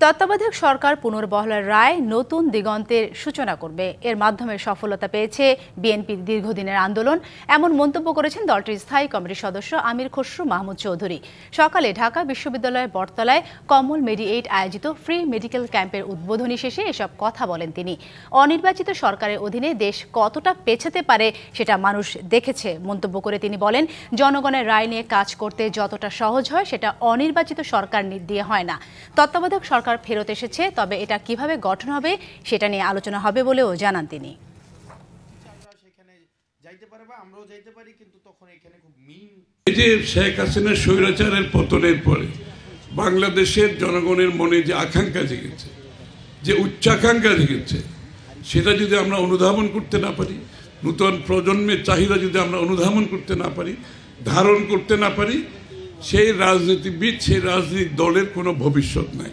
তত্ত্বাবধায়ক সরকার পুনর্বহালের রায় নতুন দিগন্তের সূচনা করবে। এর মাধ্যমে সফলতা পেয়েছে বিএনপির দীর্ঘদিনের আন্দোলন, এমন মন্তব্য করেছেন দলটির স্থায়ী কমিটির সদস্য আমির খসরু মাহমুদ চৌধুরী। সকালে ঢাকা বিশ্ববিদ্যালয়ের বটতলায় কমল মেডি8 আয়োজিত ফ্রি মেডিকেল ক্যাম্পের উদ্বোধনী শেষে এসব কথা বলেন তিনি। অনির্বাচিত সরকারের অধীনে দেশ কতটা পেছাতে পারে সেটা মানুষ দেখেছে মন্তব্য করে তিনি বলেন, জনগণের রায় নিয়ে কাজ করতে যতটা সহজ হয় সেটা অনির্বাচিত সরকার দিয়ে হয় না। তত্ত্বাবধায়ক সরকার ফেরত এসেছে, তবে এটা কিভাবে গঠন হবে সেটা নিয়ে আলোচনা হবে বলেও জানান তিনি। শেখ হাসিনার স্বৈরাচারের পতনের পরে বাংলাদেশের জনগণের মনে যে আকাঙ্ক্ষা জেগেছে, যে উচ্চাকাঙ্ক্ষা জেগেছে, সেটা যদি আমরা অনুধাবন করতে না পারি, নতুন প্রজন্মের চাহিদা যদি আমরা অনুধাবন করতে না পারি, ধারণ করতে না পারি, সেই রাজনীতিবিদ, সেই রাজনৈতিক দলের কোনো ভবিষ্যৎ নাই।